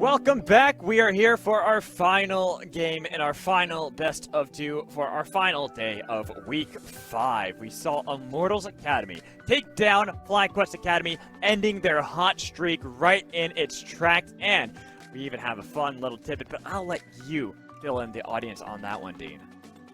Welcome back. We are here for our final game and our final best of two for our final day of week 5. We saw Immortals Academy take down FlyQuest Academy, ending their hot streak right in its tracks. And we even have a fun little tidbit, but I'll let you fill in the audience on that one, Dean.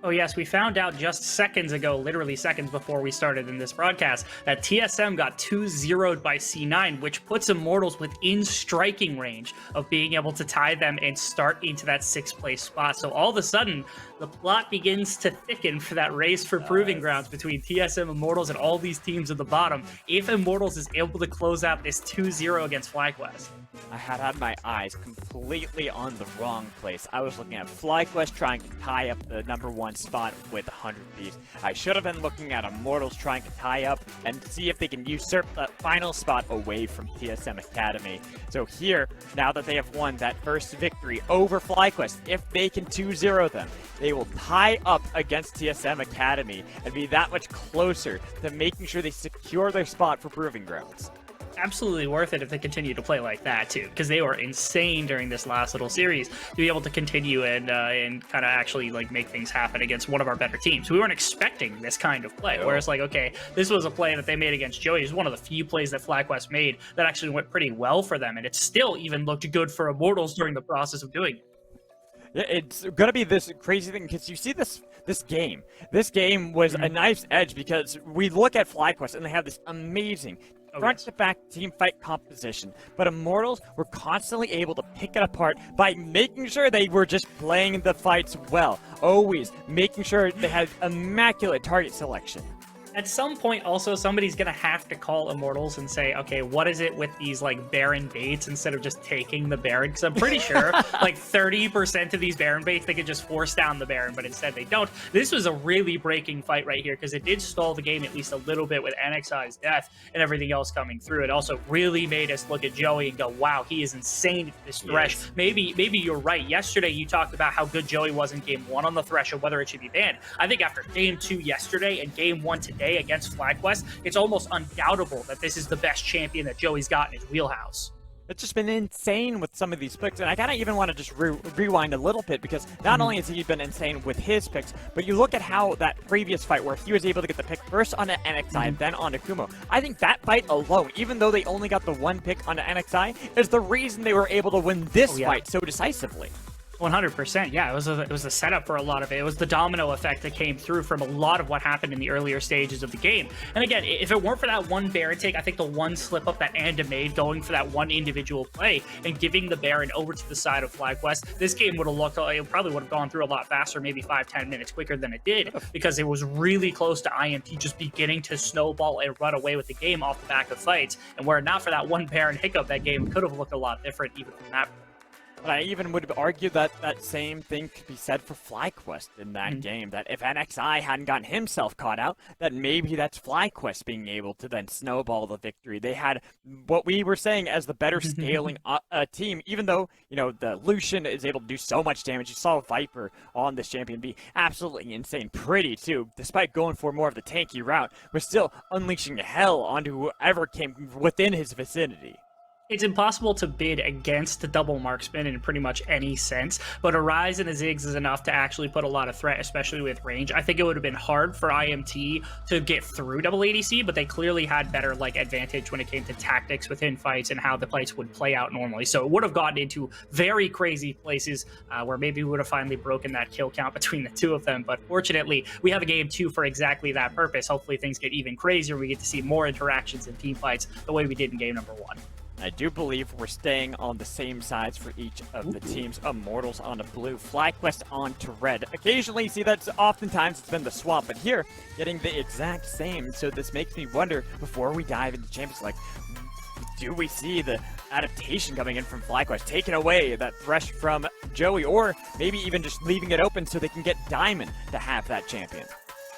Oh yes, we found out just seconds ago, literally seconds before we started in this broadcast, that TSM got 2-0'd by C9, which puts Immortals within striking range of being able to tie them and start into that 6th place spot. So all of a sudden, the plot begins to thicken for that race for Proving Grounds between TSM, Immortals, and all these teams at the bottom, if Immortals is able to close out this 2-0 against FlyQuest. I had my eyes completely on the wrong place. I was looking at FlyQuest trying to tie up the #1 spot with 100 Thieves. I should have been looking at Immortals trying to tie up and see if they can usurp the final spot away from TSM Academy. So here, now that they have won that first victory over FlyQuest, if they can 2-0 them, they will tie up against TSM Academy and be that much closer to making sure they secure their spot for Proving Grounds. Absolutely worth it if they continue to play like that too, because they were insane during this last little series to be able to continue and kind of actually like make things happen against one of our better teams. We weren't expecting this kind of play, whereas like, okay, this was a play that they made against Joey. It was one of the few plays that FlyQuest made that actually went pretty well for them, and it still even looked good for Immortals during the process of doing it. Yeah, it's gonna be this crazy thing because you see this game. This game was a knife's edge because we look at FlyQuest and they have this amazing front-to-back team fight composition, but Immortals were constantly able to pick it apart by making sure they were just playing the fights well, always making sure they had immaculate target selection. At some point, also, somebody's going to have to call Immortals and say, okay, what is it with these, like, Baron baits instead of just taking the Baron? Because I'm pretty sure, like, 30% of these Baron baits, they could just force down the Baron, but instead they don't. This was a really breaking fight right here, because it did stall the game at least a little bit with NXI's death and everything else coming through. It also really made us look at Joey and go, wow, he is insane at this Thresh. Yes. Maybe you're right. Yesterday, you talked about how good Joey was in Game 1 on the Thresh and whether it should be banned. I think after Game 2 yesterday and Game 1 today against FlyQuest, it's almost undoubtable that this is the best champion that Joey's got in his wheelhouse. It's just been insane with some of these picks, and I kind of even want to just rewind a little bit, because not only has he been insane with his picks, but you look at how that previous fight where he was able to get the pick first on an NXI, then on Kumo. I think that fight alone, even though they only got the 1 pick on an NXI, is the reason they were able to win this fight so decisively. 100%. Yeah, it was a setup for a lot of it. It was the domino effect that came through from a lot of what happened in the earlier stages of the game. And again, if it weren't for that one Baron take, I think the one slip up that Anda made going for that one individual play and giving the Baron over to the side of FlyQuest, this game would have looked, it probably would have gone through a lot faster, maybe 5-10 minutes quicker than it did, because it was really close to IMT just beginning to snowball and run away with the game off the back of fights. And were it not for that one Baron hiccup, that game could have looked a lot different even from that. But I even would argue that that same thing could be said for FlyQuest in that game, that if NXI hadn't gotten himself caught out, that maybe that's FlyQuest being able to then snowball the victory. They had what we were saying as the better scaling team, even though, you know, the Lucian is able to do so much damage. You saw Viper on this champion be absolutely insane. Pretty, too, despite going for more of the tanky route, was still unleashing hell onto whoever came within his vicinity. It's impossible to bid against the double marksman in pretty much any sense, but a Rise and a Ziggs is enough to actually put a lot of threat, especially with range. I think it would have been hard for IMT to get through double ADC, but they clearly had better advantage when it came to tactics within fights and how the fights would play out normally. So it would have gotten into very crazy places where maybe we would have finally broken that kill count between the two of them. But fortunately, we have a Game 2 for exactly that purpose. Hopefully things get even crazier. We get to see more interactions in team fights the way we did in Game number 1. I do believe we're staying on the same sides for each of the teams. Immortals on a blue, FlyQuest on to red. Occasionally you see that oftentimes it's been the swap, but here, getting the exact same. So this makes me wonder, before we dive into Champions, do we see the adaptation coming in from FlyQuest, taking away that Thresh from Joey, or maybe even just leaving it open so they can get Diamond to have that champion?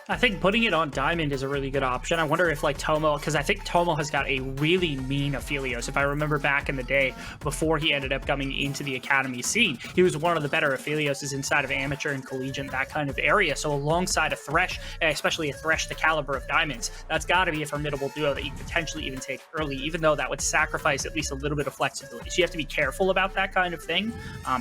I think putting it on Diamond is a really good option. I wonder if like Tomo, because I think Tomo has got a really mean Aphelios. If I remember back in the day, before he ended up coming into the Academy scene, he was one of the better Aphelioses inside of amateur and collegiate, that kind of area. So alongside a Thresh, especially a Thresh the caliber of Diamonds, that's got to be a formidable duo that you could potentially even take early, even though that would sacrifice at least a little bit of flexibility. So you have to be careful about that kind of thing.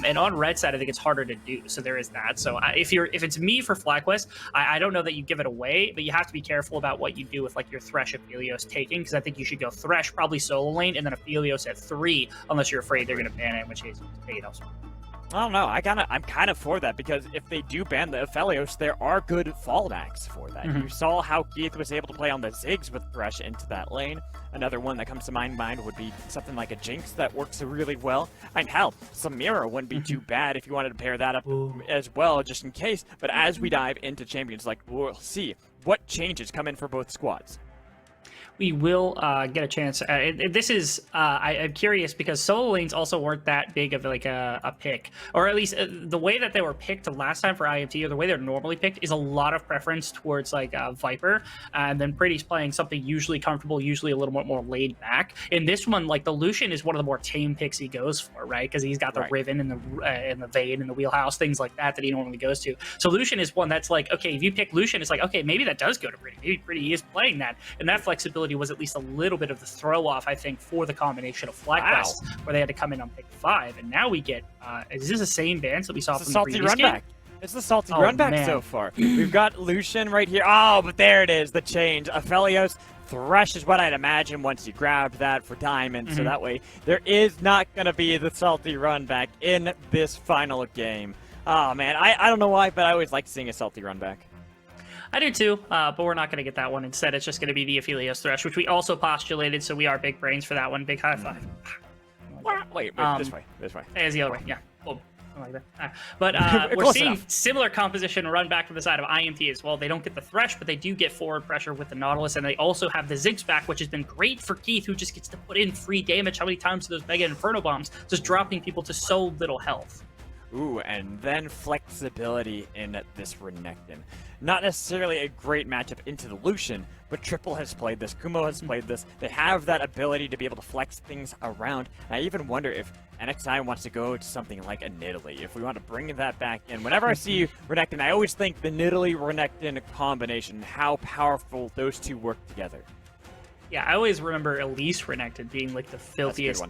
And on red side, I think it's harder to do. So there is that. So if it's me for FlyQuest, I don't know that you give it away, but you have to be careful about what you do with like your Thresh Aphelios taking, because I think you should go Thresh, probably solo lane, and then Aphelios at 3, unless you're afraid they're going to ban it, in which case you take it elsewhere. I don't know. I'm kind of for that, because if they do ban the Aphelios, there are good fallbacks for that. You saw how Keith was able to play on the Ziggs with Thresh into that lane. Another one that comes to my mind would be something like a Jinx that works really well. And hell, Samira wouldn't be too bad if you wanted to pair that up as well, just in case. But as we dive into Champions, like, we'll see what changes come in for both squads. We will get a chance. This is I'm curious, because solo lanes also weren't that big of like a pick, or at least the way that they were picked last time for IMT, or the way they're normally picked, is a lot of preference towards like Viper, and then Pretty's playing something usually comfortable, usually a little bit more laid back. In this one, like the Lucian is one of the more tame picks he goes for, right? Because he's got the Riven and the Vayne and the Wheelhouse, things like that he normally goes to. So Lucian is one that's like, okay, if you pick Lucian, it's like, okay, maybe that does go to Pretty. Maybe Pretty is playing that, and that flexibility was at least a little bit of the throw off, I think, for the combination of FlyQuest, where they had to come in on pick 5, and now we get is this the same bans that we saw from the previous game? It's the salty run back so far. We've got Lucian right here. Oh, but there it is, the change. Aphelios, Thresh is what I'd imagine once you grabbed that for Diamond, so that way there is not going to be the salty run back in this final game. Oh man, I don't know why, but I always like seeing a salty run back. I do too, but we're not going to get that one. Instead, it's just going to be the Aphelios Thresh, which we also postulated, so we are big brains for that one. Big high five. Wait, this way. It's the other way, yeah. Boom. Like that. But we're seeing similar composition run back to the side of IMT as well. They don't get the Thresh, but they do get forward pressure with the Nautilus, and they also have the Ziggs back, which has been great for Keith, who just gets to put in free damage. How many times do those Mega Inferno Bombs just dropping people to so little health? Ooh, and then flexibility in this Renekton. Not necessarily a great matchup into the Lucian, but Triple has played this, Kumo has played this. They have that ability to be able to flex things around. And I even wonder if NXI wants to go to something like a Nidalee, if we want to bring that back in. Whenever I see Renekton, I always think the Nidalee-Renekton combination, how powerful those two work together. Yeah, I always remember Elise Renekton being like the filthiest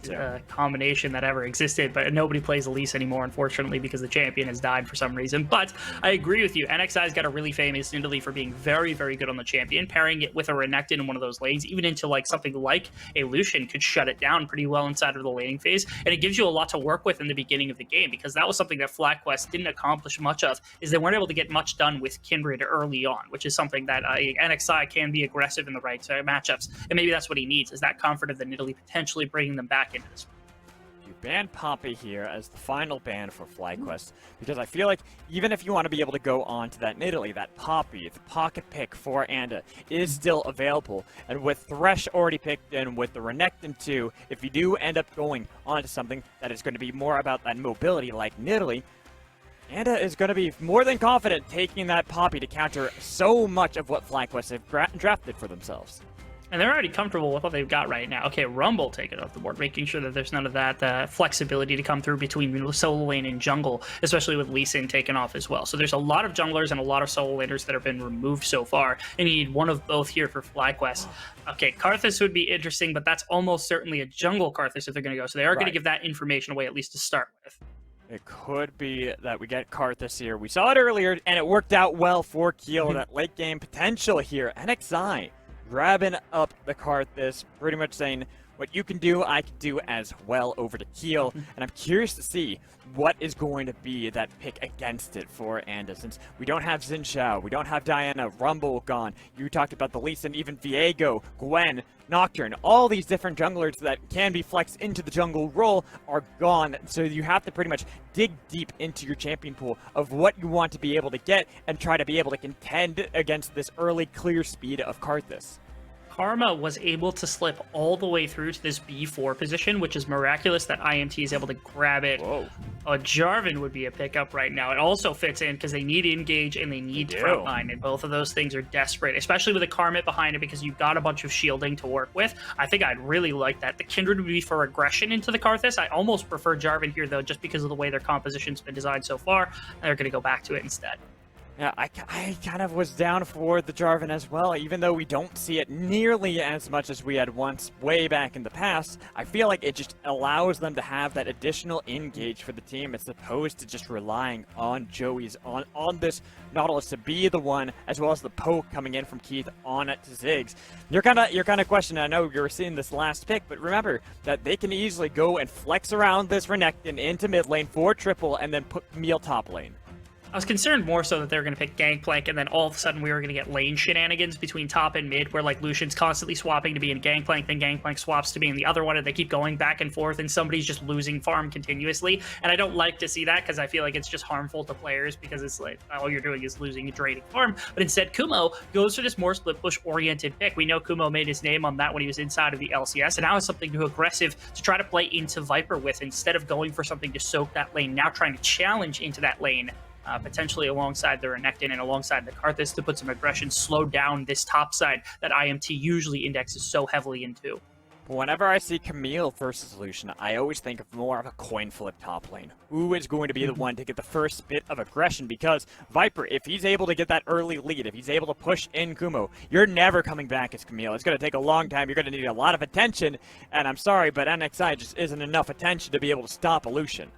combination that ever existed, but nobody plays Elise anymore, unfortunately, because the champion has died for some reason. But I agree with you. NXI's got a really famous Nidalee for being very, very good on the champion. Pairing it with a Renekton in one of those lanes, even into like something like a Lucian, could shut it down pretty well inside of the laning phase. And it gives you a lot to work with in the beginning of the game, because that was something that FlyQuest didn't accomplish much of, is they weren't able to get much done with Kindred early on, which is something that NXI can be aggressive in the right matchups. And maybe that's what he needs, is that comfort of the Nidalee potentially bringing them back into this. You ban Poppy here as the final ban for FlyQuest, because I feel like even if you want to be able to go on to that Nidalee, that Poppy, the pocket pick for Anda, is still available. And with Thresh already picked in, with the Renekton too, if you do end up going on to something that is going to be more about that mobility like Nidalee, Anda is going to be more than confident taking that Poppy to counter so much of what FlyQuest have drafted for themselves. And they're already comfortable with what they've got right now. Okay, Rumble taking it off the board, making sure that there's none of that flexibility to come through between solo lane and jungle, especially with Lee Sin taken off as well. So there's a lot of junglers and a lot of solo laners that have been removed so far, and you need one of both here for FlyQuest. Okay, Karthus would be interesting, but that's almost certainly a jungle Karthus if they're going to go. So they are going to give that information away, at least to start with. It could be that we get Karthus here. We saw it earlier, and it worked out well for Keel. That late game potential here. NXI grabbing up the Karthus, pretty much saying, what you can do, I can do as well over to Keel. And I'm curious to see what is going to be that pick against it for Anda, since we don't have Xin Zhao, we don't have Diana, Rumble gone. You talked about the Lee Sin, even Viego, Gwen, Nocturne, all these different junglers that can be flexed into the jungle role are gone. So you have to pretty much dig deep into your champion pool of what you want to be able to get and try to be able to contend against this early clear speed of Karthus. Karma was able to slip all the way through to this B4 position, which is miraculous that IMT is able to grab it Jarvan would be a pickup right now. It also fits in because they need engage and they need frontline, and both of those things are desperate, especially with a Karmit behind it because you've got a bunch of shielding to work with. I think I'd really like that. The Kindred would be for aggression into the Karthus. I almost prefer Jarvan here, though, just because of the way their composition's been designed so far, and they're going to go back to it instead. Yeah, I kind of was down for the Jarvan as well, even though we don't see it nearly as much as we had once way back in the past. I feel like it just allows them to have that additional engage for the team as opposed to just relying on Joey's, on this Nautilus to be the one, as well as the poke coming in from Keith on it to Ziggs. You're kind of questioning, I know you were seeing this last pick, but remember that they can easily go and flex around this Renekton into mid lane for triple and then put Camille top lane. I was concerned more so that they were going to pick Gangplank, and then all of a sudden we were going to get lane shenanigans between top and mid, where like Lucian's constantly swapping to be in Gangplank, then Gangplank swaps to be in the other one, and they keep going back and forth, and somebody's just losing farm continuously. And I don't like to see that because I feel like it's just harmful to players because it's like all you're doing is losing and draining farm. But instead, Kumo goes for this more split push oriented pick. We know Kumo made his name on that when he was inside of the LCS, and now it's something too aggressive to try to play into Viper with instead of going for something to soak that lane. Now trying to challenge into that lane. Potentially alongside the Renekton and alongside the Karthus to put some aggression, slow down this top side that IMT usually indexes so heavily into. Whenever I see Camille versus Lucian, I always think of more of a coin flip top lane. Who is going to be the one to get the first bit of aggression? Because Viper, if he's able to get that early lead, if he's able to push in Kumo, you're never coming back as Camille. It's going to take a long time. You're going to need a lot of attention. And I'm sorry, but NXI just isn't enough attention to be able to stop a Lucian.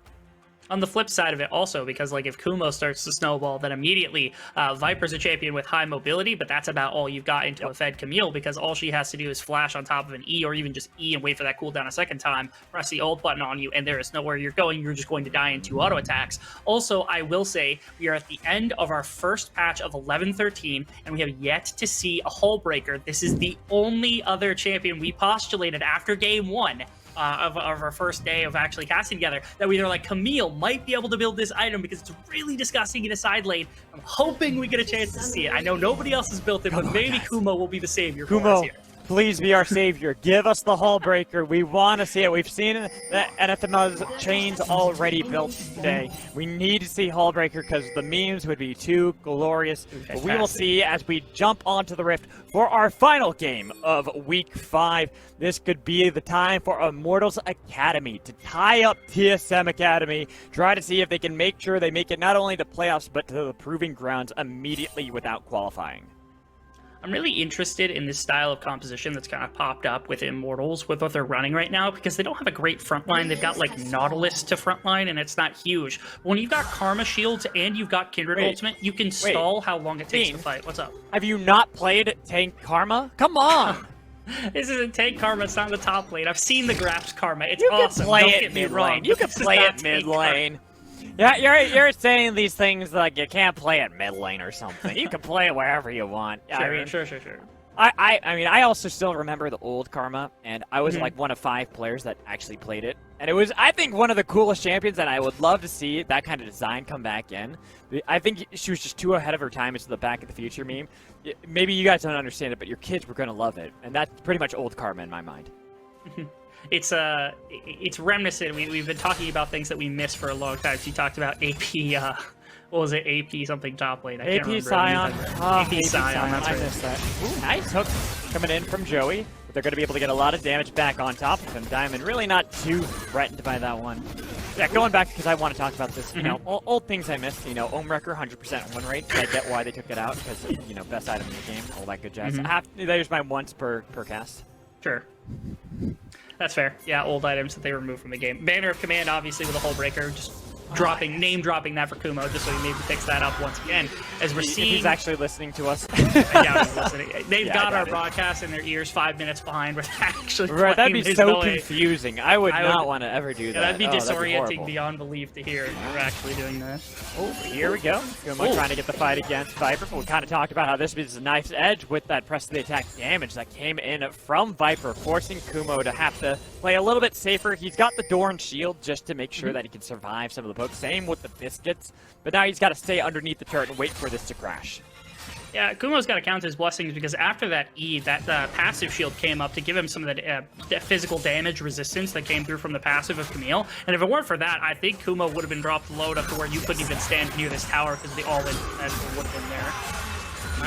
On the flip side of it also, because like if Kumo starts to snowball, then immediately Viper's a champion with high mobility, but that's about all you've got into a fed Camille, because all she has to do is flash on top of an E, or even just E and wait for that cooldown a second time, press the ult button on you, and there is nowhere you're going. You're just going to die in 2 auto attacks. Also, I will say we are at the end of our first patch of 11-13, and we have yet to see a hull breaker. This is the only other champion we postulated after game 1. Of our first day of actually casting together, that we were like, Camille might be able to build this item because it's really disgusting in a side lane. I'm hoping we get a chance to see it. I know nobody else has built it, but maybe Kumo will be the savior for us here. Please be our savior. Give us the hull breaker. We want to see it. We've seen that Anathema's chains already built today. We need to see hull breaker because the memes would be too glorious. But we will see as we jump onto the Rift for our final game of Week 5. This could be the time for Immortals Academy to tie up TSM Academy. Try to see if they can make sure they make it not only to playoffs, but to the proving grounds immediately without qualifying. I'm really interested in this style of composition that's kind of popped up with Immortals, with what they're running right now, because they don't have a great front line. They've got, like, Nautilus to front line, and it's not huge. But when you've got Karma shields and you've got Kindred ultimate, you can stall how long it takes to fight. What's up? Have you not played Tank Karma? Come on! This isn't Tank Karma, it's not the top lane. I've seen the Graps Karma. It's awesome. Don't get me wrong. You can play it mid lane. Yeah, you're saying these things like you can't play it mid lane or something. You can play it wherever you want. Sure. I mean, I also still remember the old Karma, and I was like one of 5 players that actually played it. And it was, I think, one of the coolest champions, and I would love to see that kind of design come back in. I think she was just too ahead of her time. It's the Back of the Future meme. Maybe you guys don't understand it, but your kids were going to love it. And that's pretty much old Karma in my mind. It's reminiscent. We've been talking about things that we missed for a long time. So you talked about AP, what was it? AP something top lane. I can't remember. Scion. AP Scion. That's right. I missed that. Ooh, nice hook coming in from Joey. But they're going to be able to get a lot of damage back on top of him. Diamond really not too threatened by that one. Yeah, going back because I want to talk about this. You know, old things I missed. You know, Wrecker 100% win rate. I get why they took it out because you know, best item in the game, all that good jazz. There's my once per cast. Sure. That's fair. Yeah, old items that they removed from the game. Banner of Command, obviously, with a hull breaker, just name dropping that for Kumo, just so he maybe picks that up once again. As we're seeing, he's actually listening to us. I doubt he's listening. They've got our broadcast in their ears 5 minutes behind. We're actually right. That'd be so confusing. I would not want to ever do that. That'd be disorienting beyond belief to hear we're actually doing that. Oh, here we go. Kumo trying to get the fight against Viper. But we kind of talked about how this is a nice edge with that press of the attack damage that came in from Viper, forcing Kumo to have to play a little bit safer. He's got the door and shield just to make sure that he can survive some of the pokes. Same with the biscuits, but now he's got to stay underneath the turret and wait for this to crash. Yeah, Kumo's got to count his blessings because after that E, that passive shield came up to give him some of the physical damage resistance that came through from the passive of Camille. And if it weren't for that, I think Kumo would have been dropped low enough to where you couldn't even stand near this tower because the all-in potential would have been there.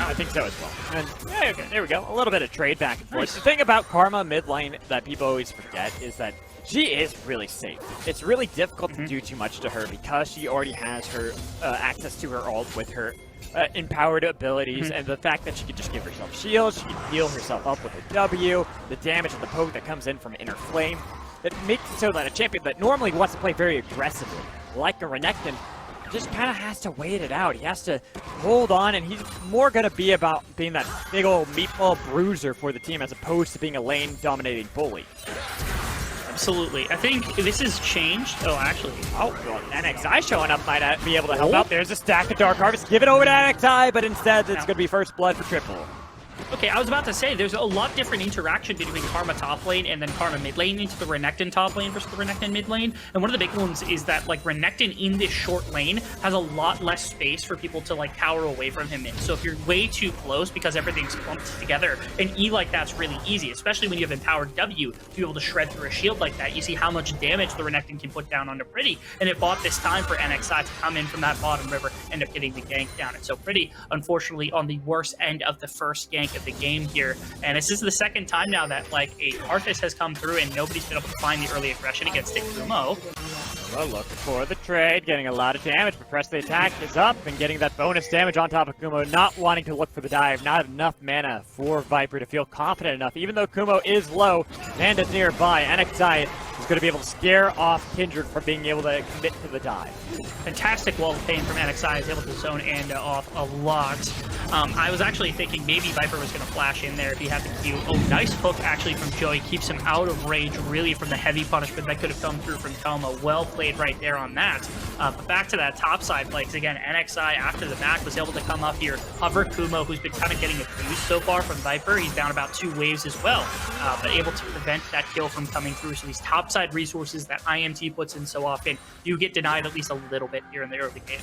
I think so as well. And yeah, okay, there we go. A little bit of trade back and forth. Nice. The thing about Karma mid lane that people always forget is that she is really safe. It's really difficult to do too much to her because she already has her access to her ult with her empowered abilities, and the fact that she can just give herself shields, she can heal herself up with a W, the damage and the poke that comes in from Inner Flame. It makes it so that a champion that normally wants to play very aggressively, like a Renekton, just kind of has to wait it out. He has to hold on, and he's more going to be about being that big old meatball bruiser for the team as opposed to being a lane-dominating bully. Absolutely. I think this has changed. Oh, actually. Oh, well, NXI showing up might be able to help out. There's a stack of Dark Harvest. Give it over to NXI, but instead it's going to be first blood for Triple. Okay, I was about to say, there's a lot different interaction between Karma top lane and then Karma mid lane into the Renekton top lane versus the Renekton mid lane. And one of the big ones is that, like, Renekton in this short lane has a lot less space for people to, like, cower away from him in. So if you're way too close because everything's clumped together, an E like that's really easy, especially when you have empowered W to be able to shred through a shield like that. You see how much damage the Renekton can put down onto Pretty, and it bought this time for NXI to come in from that bottom river, end up getting the gank down. And so Pretty, unfortunately, on the worst end of the first gank of the game here, and this is the second time now that like a Arthas has come through and nobody's been able to find the early aggression against Kumo. Well, looking for the trade, getting a lot of damage, but press the attack is up and getting that bonus damage on top of Kumo, not wanting to look for the dive, not enough mana for Viper to feel confident enough, even though Kumo is low and is nearby. NXI is going to be able to scare off Kindred from being able to commit to the dive. Fantastic wall of pain from NXI, is able to zone Anda off a lot. I was actually thinking maybe Viper was going to flash in there if he had the Q. Oh, nice hook actually from Joey, keeps him out of range really from the heavy punishment that could have come through from Toma. Well played right there on that. But back to that top side play, because again, NXI after the back was able to come up here, hover Kumo, who's been kind of getting abused so far from Viper. He's down about 2 waves as well, but able to prevent that kill from coming through. So these top side resources that IMT puts in so often do get denied at least a little bit here in the early game.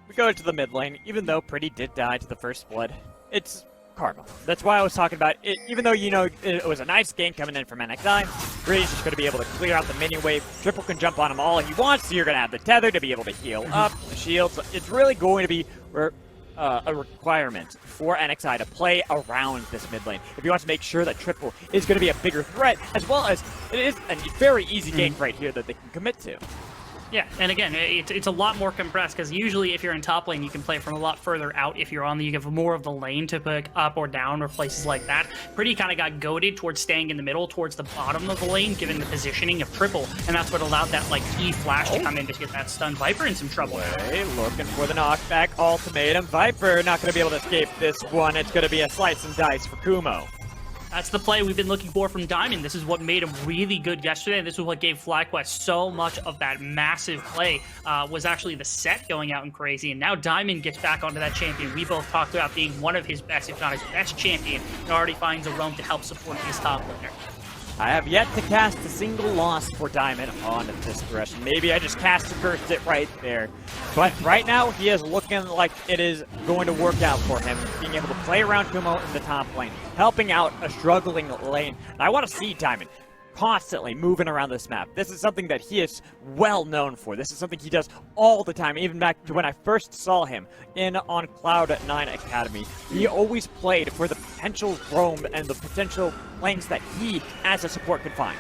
We go to the mid lane, even though Pretty did die to the first blood. It's Karma. That's why I was talking about it. Even though, you know, it was a nice gank coming in from NXI, Pretty's just going to be able to clear out the minion wave. Triple can jump on him all he wants, so you're going to have the tether to be able to heal up, the shields. It's really going to be a requirement for NXI to play around this mid lane if he wants to make sure that Triple is going to be a bigger threat, as well as it is a very easy gank right here that they can commit to. Yeah, and again, it's a lot more compressed, because usually if you're in top lane, you can play from a lot further out. If you're on you have more of the lane to pick up or down or places like that. Pretty kind of got goaded towards staying in the middle, towards the bottom of the lane, given the positioning of Triple, and that's what allowed that like E flash to come in to get that stunned Viper in some trouble. Looking for the knockback ultimatum. Viper not going to be able to escape this one. It's going to be a slice and dice for Kumo. That's the play we've been looking for from Diamond. This is what made him really good yesterday, and this is what gave FlyQuest so much of that massive play, was actually the set going out and crazy, and now Diamond gets back onto that champion we both talked about being one of his best, if not his best champion, and already finds a roam to help support his top laner. I have yet to cast a single loss for Diamond on this thresh. Maybe I just cast and cursed it right there. But right now, he is looking like it is going to work out for him, being able to play around Kumo in the top lane, helping out a struggling lane. And I want to see Diamond constantly moving around this map. This is something that he is well known for. This is something he does all the time, even back to when I first saw him on Cloud9 Academy. He always played for the potential roam and the potential lanes that he, as a support, could find.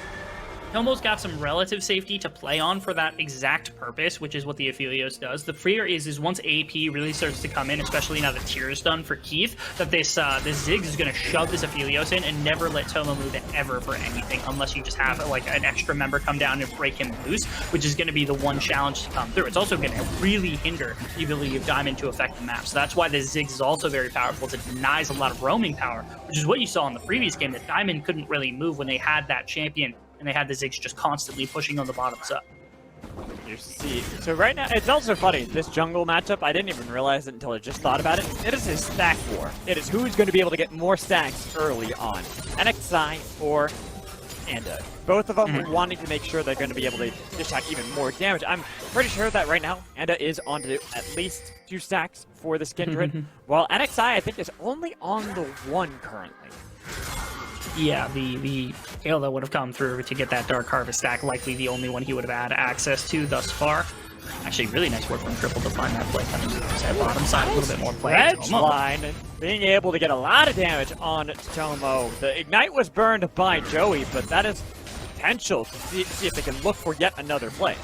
Tomo's got some relative safety to play on for that exact purpose, which is what the Aphelios does. The fear is once AP really starts to come in, especially now the tier is done for Keith, that this Ziggs is going to shove this Aphelios in and never let Tomo move it ever for anything, unless you just have like an extra member come down and break him loose, which is going to be the one challenge to come through. It's also going to really hinder the ability of Diamond to affect the map. So that's why the Ziggs is also very powerful. It denies a lot of roaming power, which is what you saw in the previous game, that Diamond couldn't really move when they had that champion and they had the Ziggs just constantly pushing on the bottoms up. You see, so right now, it's also funny, this jungle matchup, I didn't even realize it until I just thought about it. It is a stack war. It is who's going to be able to get more stacks early on. NXI or and both of them wanting to make sure they're going to be able to dish out even more damage. I'm pretty sure that right now, Anda is on to at least 2 stacks for this Kindred, while NXI, I think, is only on the 1 currently. Yeah, the hail that would have come through to get that Dark Harvest stack, likely the only one he would have had access to thus far. Actually, really nice work from Triple to find that play coming to his bottom side, a little bit more play. Edge line, and being able to get a lot of damage on Tomo. The Ignite was burned by Joey, but that is potential to see if they can look for yet another play.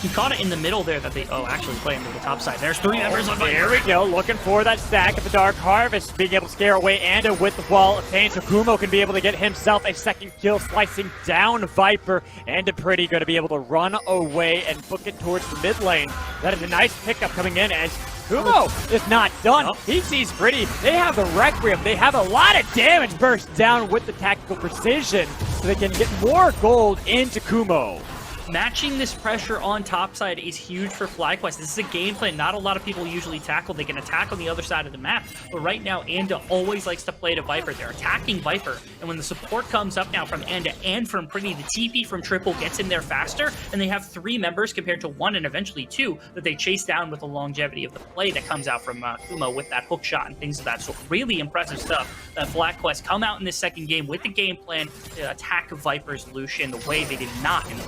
He caught it in the middle there that they, actually playing to the top side. There's 3 members on Viper. There we go, looking for that stack of the Dark Harvest, being able to scare away Anda with the wall of pain, so Kumo can be able to get himself a second kill, slicing down Viper. Anda pretty going to be able to run away and book it towards the mid lane. That is a nice pickup coming in as Kumo is not done. He sees Pretty. They have the Requiem. They have a lot of damage burst down with the tactical precision, so they can get more gold into Kumo. Matching this pressure on top side is huge for FlyQuest. This is a game plan not a lot of people usually tackle. They can attack on the other side of the map, but right now Anda always likes to play to Viper. They're attacking Viper, and when the support comes up now from Anda and from Pretty, the TP from Triple gets in there faster, and they have 3 members compared to 1 and eventually 2 that they chase down with the longevity of the play that comes out from Kumo with that hook shot and things of that sort. Really impressive stuff that FlyQuest come out in this second game with the game plan to attack Viper's Lucian the way they did not in the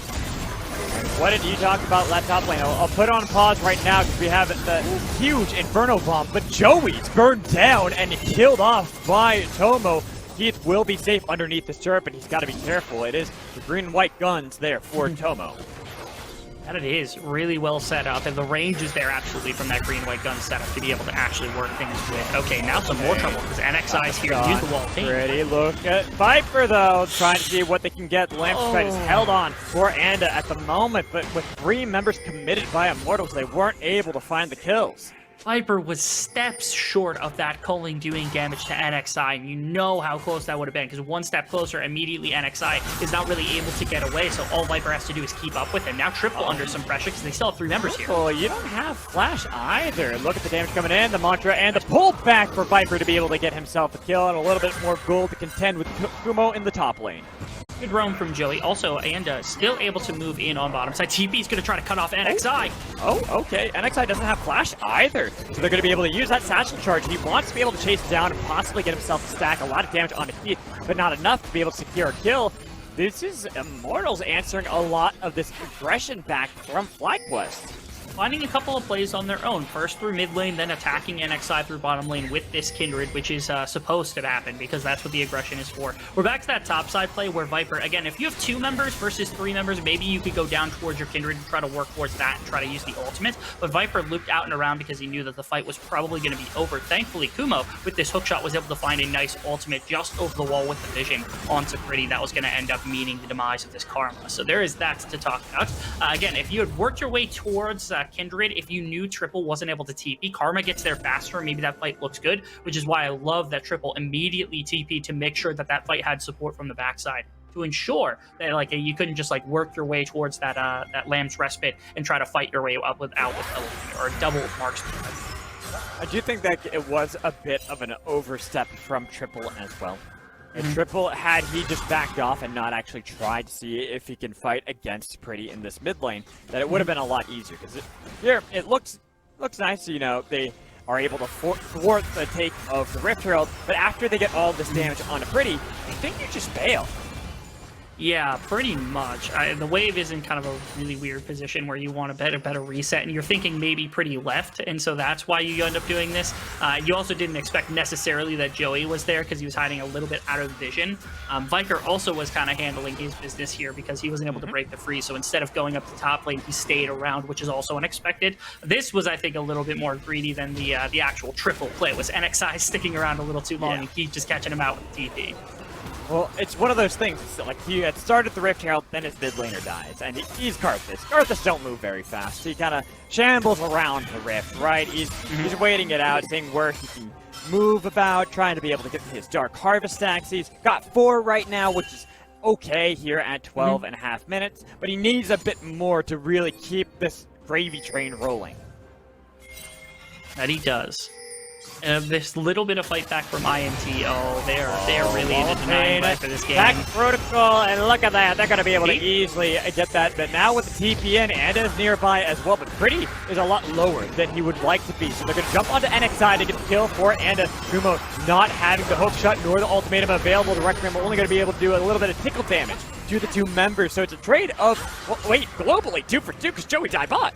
What did you talk about last top lane? I'll put on pause right now because we have the huge Inferno Bomb, but Joey's burned down and killed off by Tomo. Keith will be safe underneath this turret, but he's got to be careful. It is the green and white guns there for Tomo. And it is really well set up, and the range is there absolutely from that green-white gun setup to be able to actually work things with. Okay, now some more trouble because NXI is here to use the wall team. Pretty look at Viper, though, trying to see what they can get. Lampstride is held on for Anda at the moment, but with 3 members committed by Immortals, they weren't able to find the kills. Viper was steps short of that culling doing damage to NXI, and you know how close that would have been, because 1 step closer, immediately NXI is not really able to get away, so all Viper has to do is keep up with him. Now Triple under some pressure, because they still have 3 members here. Oh, you don't have Flash either. Look at the damage coming in, the Mantra, and the pull back for Viper to be able to get himself a kill, and a little bit more gold to contend with Kumo in the top lane. Good roam from Joey. Also, Anda still able to move in on bottom side. TP is going to try to cut off NXI. Oh, okay. NXI doesn't have Flash either. So they're going to be able to use that satchel charge. He wants to be able to chase down and possibly get himself to stack a lot of damage onto Keith, but not enough to be able to secure a kill. This is Immortals answering a lot of this aggression back from FlyQuest. Finding a couple of plays on their own. First through mid lane, then attacking NXI through bottom lane with this Kindred, which is supposed to happen because that's what the aggression is for. We're back to that top side play where Viper, again, if you have 2 members versus 3 members, maybe you could go down towards your Kindred and try to work towards that and try to use the ultimate. But Viper looped out and around because he knew that the fight was probably going to be over. Thankfully, Kumo, with this hookshot, was able to find a nice ultimate just over the wall with the vision onto Pretty. That was going to end up meaning the demise of this Karma. So there is that to talk about. Again, if you had worked your way towards Kindred, if you knew Triple wasn't able to TP, Karma gets there faster, maybe that fight looks good, which is why I love that Triple immediately TP to make sure that that fight had support from the backside, to ensure that like you couldn't just like work your way towards that that Lamb's Respite and try to fight your way up with double marksman. I do think that it was a bit of an overstep from Triple as well. And Triple, had he just backed off and not actually tried to see if he can fight against Pretty in this mid lane, that it would have been a lot easier. Because here, it looks nice, you know, they are able to thwart the take of the Rift Herald, but after they get all this damage onto Pretty, I think you just bail. Yeah, pretty much. The wave is in kind of a really weird position where you want a better reset, and you're thinking maybe Pretty left, and so that's why you end up doing this. You also didn't expect necessarily that Joey was there because he was hiding a little bit out of vision. Viker also was kind of handling his business here because he wasn't able to break the freeze, so instead of going up to top lane, he stayed around, which is also unexpected. This was, I think, a little bit more greedy than the actual Triple play. It was NXI sticking around a little too long and Keith just catching him out with the TP. Well, it's one of those things. It's like he had started the Rift Herald, then his mid laner dies, and he's Karthus. Karthus don't move very fast. He kind of shambles around the Rift, right? He's waiting it out, seeing where he can move about, trying to be able to get his Dark Harvest stacks. He's got 4 right now, which is okay here at 12 and a half minutes, but he needs a bit more to really keep this gravy train rolling. That he does. This little bit of fight back from IMT. Oh, they're really in a denying play for this game. Back protocol, and look at that. They're going to be able to easily get that. But now with the TP in, Anda is nearby as well. But Pretty is a lot lower than he would like to be. So they're going to jump onto NXI to get the kill for Anda. Kumo not having the hook shot nor the ultimatum available. The Requiem only going to be able to do a little bit of tickle damage to the two members. So it's a trade of, well, wait, globally, 2 for 2 because Joey died bot.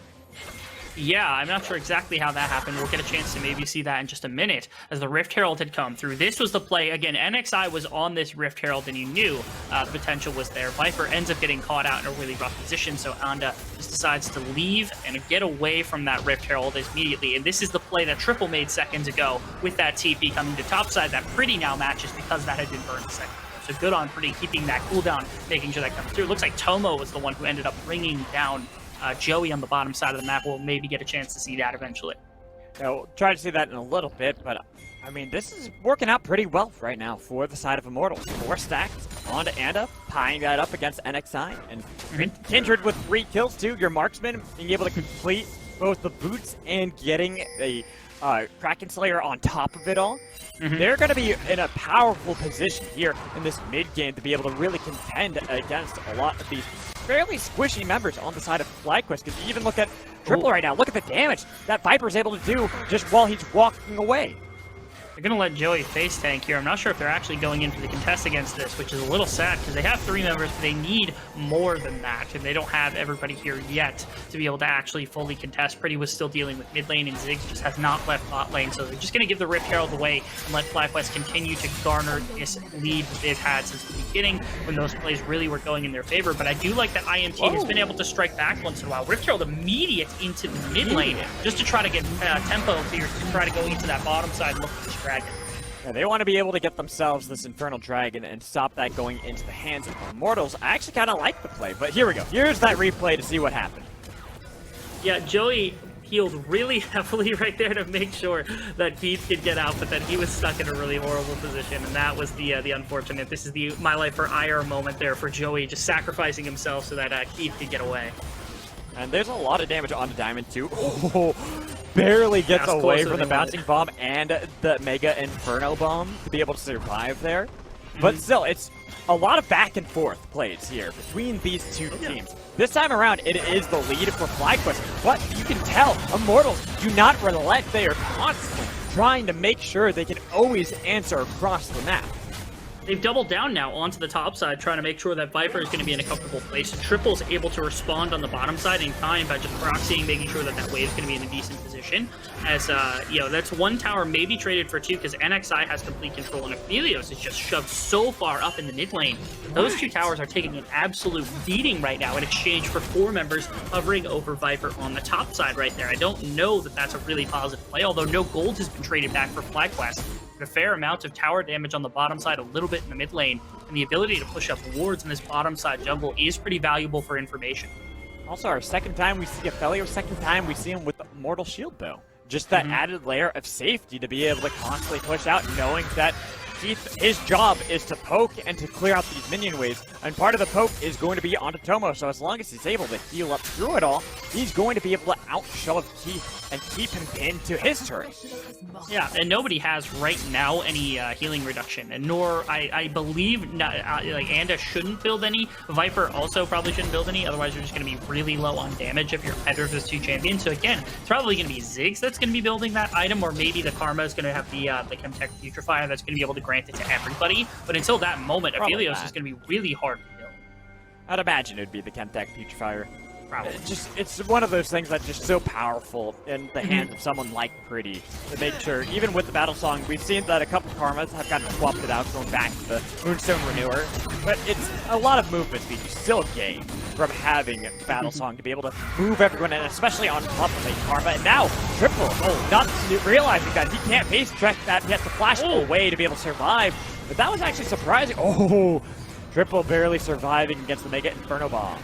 Yeah, I'm not sure exactly how that happened. We'll get a chance to maybe see that in just a minute as the Rift Herald had come through. This was the play. Again, NXI was on this Rift Herald and you knew the potential was there. Viper ends up getting caught out in a really rough position, so Anda just decides to leave and get away from that Rift Herald immediately. And this is the play that Triple made seconds ago with that TP coming to topside that Pretty now matches because that had been burned a second ago. So good on Pretty keeping that cooldown, making sure that comes through. It looks like Tomo was the one who ended up bringing down Joey on the bottom side of the map. We'll maybe get a chance to see that eventually. Yeah, we'll try to see that in a little bit, but I mean, this is working out pretty well right now for the side of Immortals. 4 stacks onto Anda, tying that up against NXI, and Kindred with 3 kills too. Your marksman being able to complete both the boots and getting a Kraken Slayer on top of it all. They're going to be in a powerful position here in this mid game to be able to really contend against a lot of these fairly squishy members on the side of FlyQuest. Because you even look at Triple right now, look at the damage that Viper's able to do just while he's walking away. They're going to let Joey face tank here. I'm not sure if they're actually going in for the contest against this, which is a little sad because they have 3 members, but they need more than that. And they don't have everybody here yet to be able to actually fully contest. Pretty was still dealing with mid lane, and Ziggs just has not left bot lane. So they're just going to give the Rift Herald away and let FlyQuest continue to garner this lead that they've had since the beginning when those plays really were going in their favor. But I do like that IMT has been able to strike back once in a while. Rift Herald immediate into the mid lane just to try to get tempo here, to try to go into that bottom side and look for this dragon. Yeah, they want to be able to get themselves this Infernal Dragon and stop that going into the hands of Immortals. I actually kind of like the play, but here we go. Here's that replay to see what happened. Yeah, Joey healed really heavily right there to make sure that Keith could get out, but then he was stuck in a really horrible position, and that was the unfortunate. This is the My Life for Ire moment there for Joey, just sacrificing himself so that Keith could get away. And there's a lot of damage on the Diamond too. Oh, barely gets away from the bouncing bomb and the Mega Inferno bomb to be able to survive there. But still, it's a lot of back and forth plays here between these two teams. This time around, it is the lead for FlyQuest, but you can tell Immortals do not relent. They are constantly trying to make sure they can always answer across the map. They've doubled down now onto the top side, trying to make sure that Viper is going to be in a comfortable place. And Triple's able to respond on the bottom side in time by just proxying, making sure that that wave's going to be in a decent position. As, you know, that's 1 tower maybe traded for 2 because NXI has complete control, and Aphelios is just shoved so far up in the mid lane. Those 2 towers are taking an absolute beating right now in exchange for 4 members hovering over Viper on the top side right there. I don't know that that's a really positive play, although no gold has been traded back for FlyQuest. A fair amount of tower damage on the bottom side, a little bit in the mid lane, and the ability to push up wards in this bottom side jungle is pretty valuable for information. Also, our second time we see FLYA, second time we see him with the Mortal Shield Bow. Just that added layer of safety to be able to constantly push out, knowing that his job is to poke and to clear out these minion waves, and part of the poke is going to be onto Tomo, so as long as he's able to heal up through it all, he's going to be able to outshove Keith and keep him pinned to his turret. Yeah, and nobody has right now any healing reduction, and nor I believe like Anda shouldn't build any. Viper also probably shouldn't build any, otherwise you're just going to be really low on damage if you're competitive with 2 champions. So again, it's probably going to be Ziggs that's going to be building that item, or maybe the Karma is going to have the Chemtech Putrefier that's going to be able to grant it to everybody. But until that moment, Aphelios is going to be really hard to build. I'd imagine it would be the Chemtech Putrefier. Probably. It's one of those things that's just so powerful in the hands of someone like Pretty to make sure, even with the Battle Song, we've seen that a couple Karmas have kind of swapped it out, going back to the Moonstone Renewer, but it's a lot of movement speed you still gain from having Battle Song to be able to move everyone, and especially on top of a Karma. And now, Triple, not realizing that he can't base track that, he has to flash away to be able to survive, but that was actually surprising. Triple barely surviving against the Mega Inferno Bomb.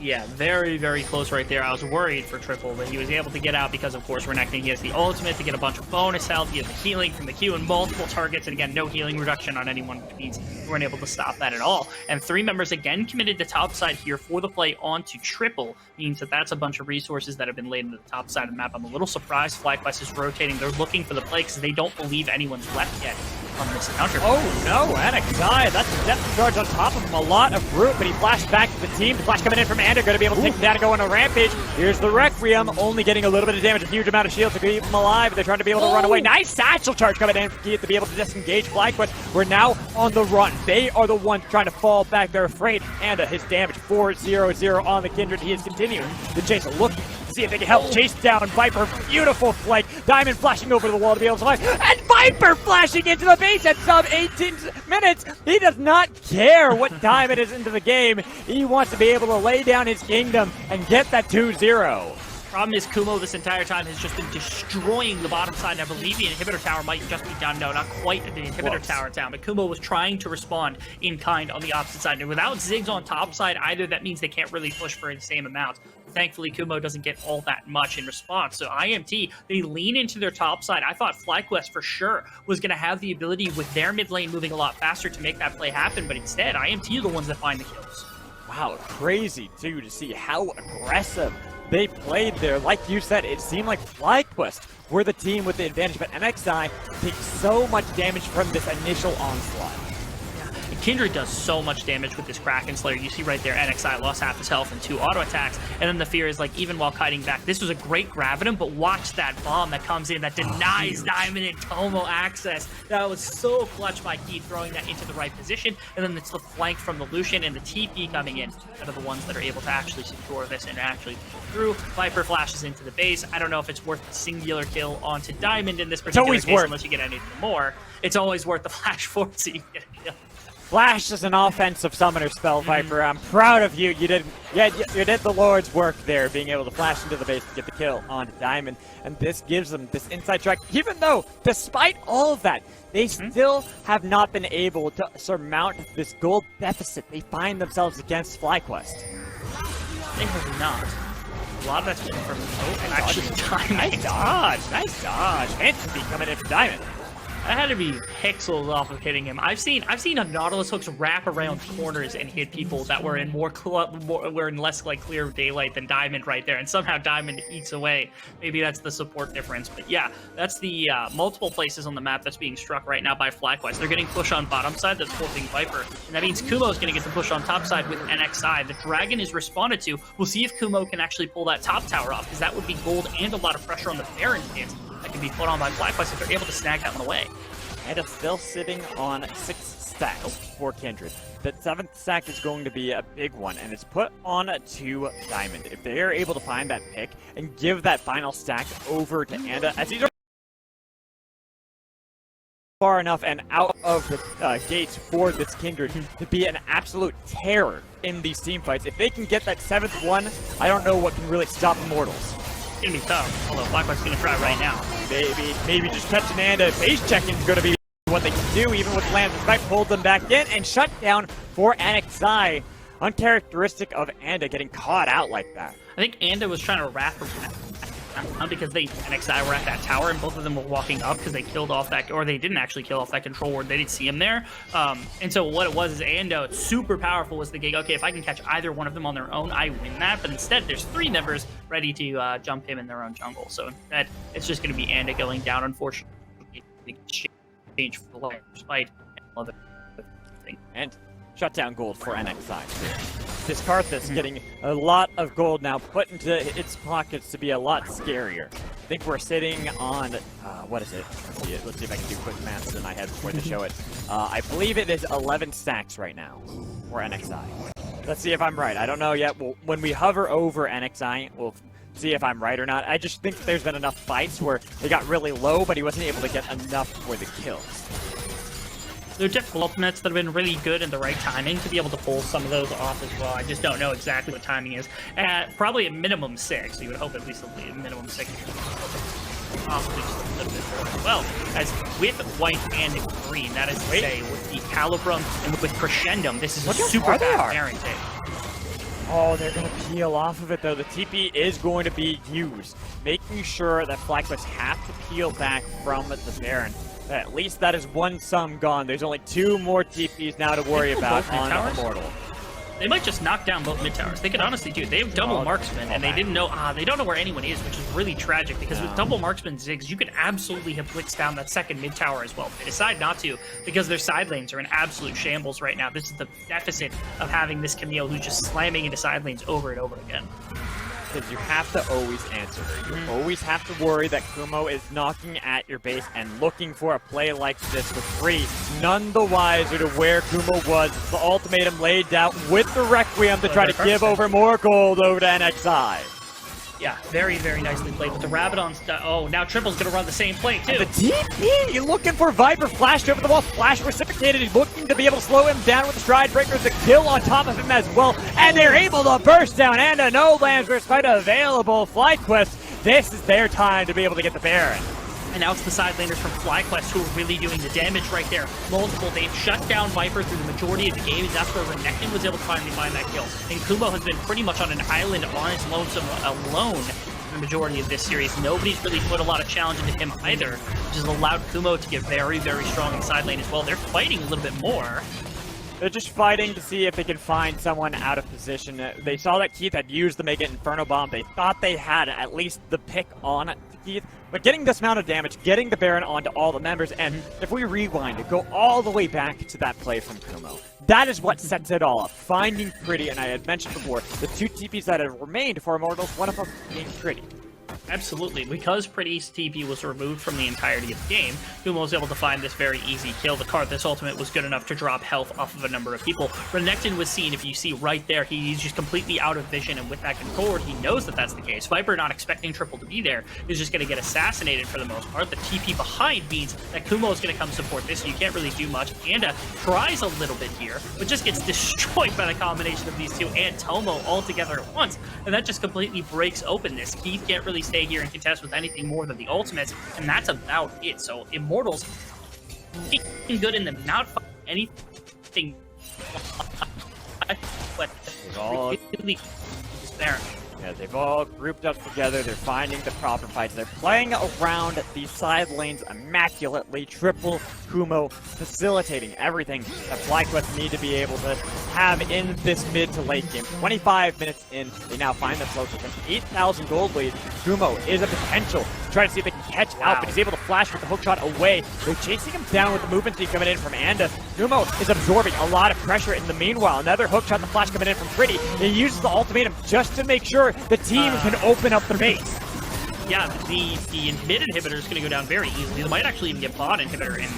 Yeah, very, very close right there. I was worried for Triple, but he was able to get out because, of course, Renekton, he has the ultimate to get a bunch of bonus health. He has the healing from the Q and multiple targets, and again, no healing reduction on anyone, which means we weren't able to stop that at all. And 3 members again committed to top side here for the play onto Triple, means that that's a bunch of resources that have been laid into the top side of the map. I'm a little surprised FlyQuest is rotating. They're looking for the play because they don't believe anyone's left yet on this counter. Oh no, NXI, that's a depth charge on top of him, a lot of root, but he flashed back to the team. The flash coming in from Ander, going to be able to take him down and go on a rampage. Here's the Requiem, only getting a little bit of damage, a huge amount of shield to keep him alive, but they're trying to be able to run away. Nice satchel charge coming in to be able to disengage FlyQuest. We're now on the run. They are the ones trying to fall back. They're afraid. Anda, his damage, 4-0-0 on the Kindred. He is continuing to chase, looking to see if they can help chase down Viper. Beautiful flank. Diamond flashing over the wall to be able to survive. And Viper flashing into the base at sub 18 minutes. He does not care what time it is into the game. He wants to be able to lay down his kingdom and get that 2-0. Problem is, Kumo this entire time has just been destroying the bottom side, and I believe the inhibitor tower might just be down. No, not quite the inhibitor tower down, but Kumo was trying to respond in kind on the opposite side. And without Ziggs on top side either, that means they can't really push for the same amount. Thankfully, Kumo doesn't get all that much in response. So IMT, they lean into their top side. I thought FlyQuest for sure was going to have the ability with their mid lane moving a lot faster to make that play happen, but instead, IMT are the ones that find the kills. Wow, crazy too to see how aggressive they played there. Like you said, it seemed like FlyQuest were the team with the advantage, but NXI takes so much damage from this initial onslaught. Kindred does so much damage with this Kraken Slayer. You see right there, NXI lost half his health and 2 auto attacks. And then the fear is like, even while kiting back, this was a great grab at him, but watch that bomb that comes in that denies Diamond and Tomo access. That was so clutch by Keith throwing that into the right position. And then it's the flank from the Lucian and the TP coming in that are the ones that are able to actually secure this and actually through. Viper flashes into the base. I don't know if it's worth the singular kill onto Diamond in this particular case, unless you get anything more. It's always worth the flash forward so you get a kill. Flash is an offensive summoner spell, Viper. I'm proud of you. You did the Lord's work there, being able to flash into the base to get the kill onto Diamond. And this gives them this inside track, even though, despite all of that, they still have not been able to surmount this gold deficit they find themselves against FlyQuest. They have not. A lot of that's been from and actually Diamond. Nice dodge. Fantasy coming in for Diamond. That had to be pixels off of hitting him. I've seen a Nautilus hooks wrap around corners and hit people that were in were in less like clear daylight than Diamond right there, and somehow Diamond eats away. Maybe that's the support difference, but yeah, that's the multiple places on the map that's being struck right now by FlyQuest. They're getting push on bottom side, that's forcing Viper, and that means Kumo's going to get the push on top side with NXI. The Dragon is responded to. We'll see if Kumo can actually pull that top tower off, because that would be gold and a lot of pressure on the Baron hit that can be put on by FlyQuest if they're able to snag that one away. And it's still sitting on 6 stacks for Kindred. The 7th stack is going to be a big one, and it's put on to Diamond. If they are able to find that pick and give that final stack over to Anda, as these are far enough and out of the gates for this Kindred to be an absolute terror in these team fights. If they can get that 7th one, I don't know what can really stop Immortals. It's gonna be tough, although FlyQuest's gonna try right now. Maybe just catching Anda. Base checking is gonna be what they can do, even with Lamb's Fight, pulled them back in and shut down for NXI. Uncharacteristic of Anda getting caught out like that. I think Anda was trying to wrap because NXI were at that tower and both of them were walking up because they killed off that, or they didn't actually kill off that control ward. They didn't see him there. And so what it was is Anda, super powerful, was the gig. Okay, if I can catch either one of them on their own, I win that. But instead, there's 3 members ready to jump him in their own jungle. So instead, it's just going to be Anda going down, unfortunately. Change for the last fight and other thing. And shutdown gold for NXI. This Karthus getting a lot of gold now put into its pockets to be a lot scarier. I think we're sitting on, what is it? Let's see if I can do quick maths in my head before they show it. I believe it is 11 stacks right now for NXI. Let's see if I'm right. I don't know yet. When we hover over NXI, we'll see if I'm right or not. I just think there's been enough fights where they got really low, but he wasn't able to get enough for the kills. There are different ultimates that have been really good in the right timing to be able to pull some of those off as well. I just don't know exactly what timing is. Probably a minimum 6. So you would hope at least a minimum 6. Possibly just a little bit more as well. As with white and green, that is to say, with the Calibrum and with Crescendum, this is a super fast Baron take. Oh, they're going to peel off of it, though. The TP is going to be used, making sure that FlyQuest have to peel back from the Baron. At least that is one sum gone. There's only 2 more TPs now to worry about on Immortal. They might just knock down both mid towers. They could honestly do it. They have double marksman, and they didn't know. They don't know where anyone is, which is really tragic. Because with double marksman Ziggs, you could absolutely have blitzed down that second mid tower as well. They decide not to because their side lanes are in absolute shambles right now. This is the deficit of having this Camille who's just slamming into side lanes over and over again. Because you have to always answer her. You always have to worry that Kumo is knocking at your base and looking for a play like this with free. None the wiser to where Kumo was. The ultimatum laid out with the Requiem to try to give over more gold over to NXI. Yeah, very, very nicely played. But the Rabadon's... Oh, now Triple's going to run the same play, too. And the TP! You're looking for Viper, flashed over the wall, flash reciprocated. He's looking to be able to slow him down with the Stride Breakers, the kill on top of him as well. And they're able to burst down, and a no lands were quite available. FlyQuest, this is their time to be able to get the Baron. And now it's the side laners from FlyQuest who are really doing the damage right there. Multiple. They've shut down Viper through the majority of the game, and that's where Renekton was able to finally find that kill. And Kumo has been pretty much on an island on his lonesome alone for the majority of this series. Nobody's really put a lot of challenge into him either, which has allowed Kumo to get very, very strong in side lane as well. They're fighting a little bit more. They're just fighting to see if they can find someone out of position. They saw that Keith had used the Mega Inferno Bomb. They thought they had at least the pick on Keith, but getting this amount of damage, getting the Baron onto all the members, and if we rewind it, go all the way back to that play from Kumo. That is what sets it all up. Finding Pretty, and I had mentioned before, the 2 TPs that have remained for Immortals, one of them being Pretty. Absolutely. Because Pretty's TP was removed from the entirety of the game, Kumo was able to find this very easy kill. The Karthus ultimate was good enough to drop health off of a number of people. Renekton was seen, if you see right there, he's just completely out of vision, and with that control, he knows that that's the case. Viper, not expecting Triple to be there, is just going to get assassinated for the most part. The TP behind means that Kumo is going to come support this, so you can't really do much. Anda tries a little bit here, but just gets destroyed by the combination of these two and Tomo all together at once, and that just completely breaks open this. Keith can't really stay here and contest with anything more than the ultimates, and that's about it. So Immortals good in them, not anything but really there. Yeah, they've all grouped up together, they're finding the proper fights, they're playing around these side lanes immaculately. Triple, Kumo, facilitating everything that FlyQuest need to be able to have in this mid to late game. 25 minutes in, they now find themselves with an 8,000 gold lead. Kumo is a potential to try to see if they can catch out, but he's able to flash with the hook shot away. They're chasing him down with the movement speed coming in from Anda. Kumo is absorbing a lot of pressure in the meanwhile. Another hook shot, the flash coming in from Pretty. He uses the ultimatum just to make sure the team can open up the base. Yeah, the mid inhibitor is going to go down very easily. They might actually even get bot inhibitor, and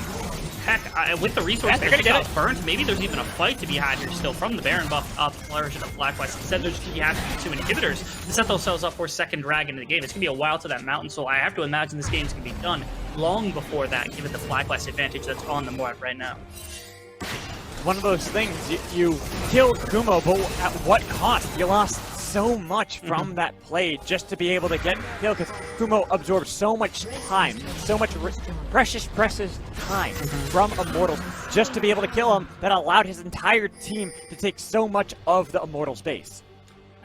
heck, with the resources they're that gonna got burnt, maybe there's even a fight to be had here still from the Baron buff up version of FlyQuest. Instead, they're just going to have to use 2 inhibitors to set themselves up for second dragon in the game. It's going to be a while to that mountain, so I have to imagine this game's going to be done long before that, given the FlyQuest advantage that's on them right now. One of those things, you killed Kumo, but at what cost? You lost so much from that play just to be able to get the kill, because Kumo absorbed so much time, so much precious time from Immortals just to be able to kill him, that allowed his entire team to take so much of the Immortals base.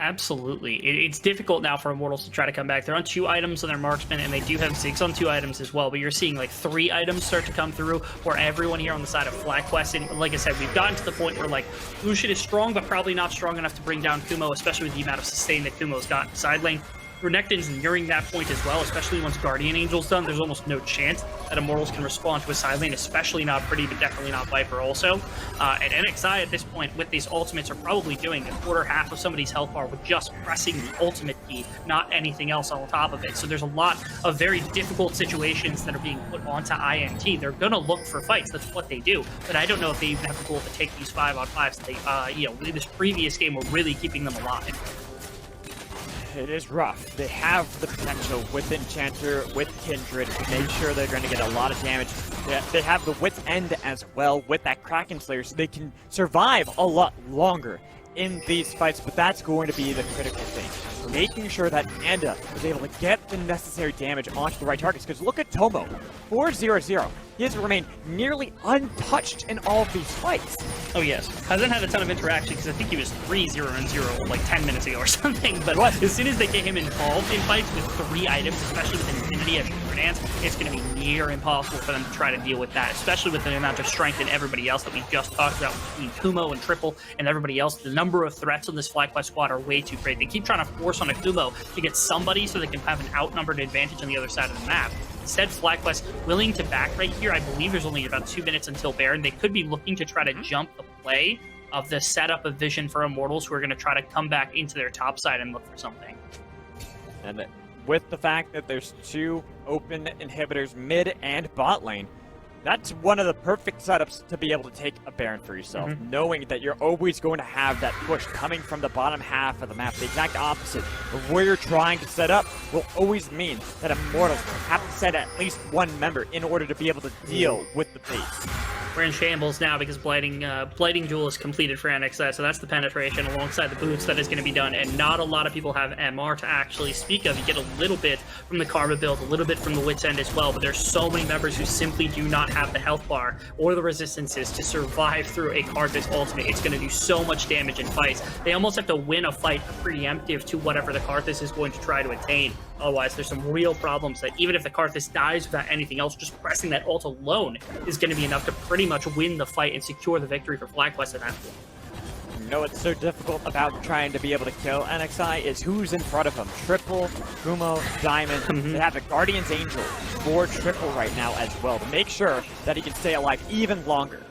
Absolutely. It's difficult now for Immortals to try to come back. They're on 2 items on their marksman, and they do have Ziggs on 2 items as well, but you're seeing like 3 items start to come through for everyone here on the side of FlyQuest. And like I said, we've gotten to the point where like Lucian is strong, but probably not strong enough to bring down Kumo, especially with the amount of sustain that Kumo's got in side lane. Renekton's nearing that point as well, especially once Guardian Angel's done. There's almost no chance that Immortals can respond to a side lane, especially not Pretty, but definitely not Viper also. And NXI at this point, with these ultimates, are probably doing a quarter half of somebody's health bar with just pressing the ultimate key, not anything else on top of it. So there's a lot of very difficult situations that are being put onto IMT. They're going to look for fights. That's what they do. But I don't know if they even have the goal to take these 5-on-5s. They, this previous game were really keeping them alive. It is rough. They have the potential with Enchanter, with Kindred, to make sure they're going to get a lot of damage. They have the wit's end as well with that Kraken Slayer, so they can survive a lot longer in these fights, but that's going to be the critical thing. Making sure that Anda is able to get the necessary damage onto the right targets, because look at Tomo, 4-0-0. he has remained nearly untouched in all of these fights. Oh yes, hasn't had a ton of interaction because I think he was 3-0-0 like 10 minutes ago or something. But as soon as they get him involved in fights with 3 items, especially with Infinity as Super Dance, it's going to be near impossible for them to try to deal with that, especially with the amount of strength in everybody else that we just talked about between Kumo and Triple and everybody else. The number of threats on this FlyQuest squad are way too great. They keep trying to force on a Kumo to get somebody so they can have an outnumbered advantage on the other side of the map. Instead, FlyQuest willing to back right here. I believe there's only about 2 minutes until Baron. They could be looking to try to jump the play of the setup of Vision for Immortals, who are going to try to come back into their top side and look for something. And with the fact that there's 2 open inhibitors mid and bot lane, that's one of the perfect setups to be able to take a Baron for yourself, knowing that you're always going to have that push coming from the bottom half of the map. The exact opposite of where you're trying to set up will always mean that Immortals have to set at least 1 member in order to be able to deal with the base. We're in shambles now because Blighting Jewel is completed for NXS, so that's the penetration alongside the boots that is going to be done, and not a lot of people have MR to actually speak of. You get a little bit from the Karma build, a little bit from the Wit's End as well, but there's so many members who simply do not have the health bar or the resistances to survive through a Karthus ultimate. It's going to do so much damage in fights. They almost have to win a fight preemptive to whatever the Karthus is going to try to attain. Otherwise, there's some real problems that even if the Karthus dies without anything else, just pressing that ult alone is going to be enough to pretty much win the fight and secure the victory for FlyQuest at that point. You know what's so difficult about trying to be able to kill NXI is who's in front of him. Triple, Kumo, Diamond. They have a Guardian's Angel for Triple right now as well to make sure that he can stay alive even longer.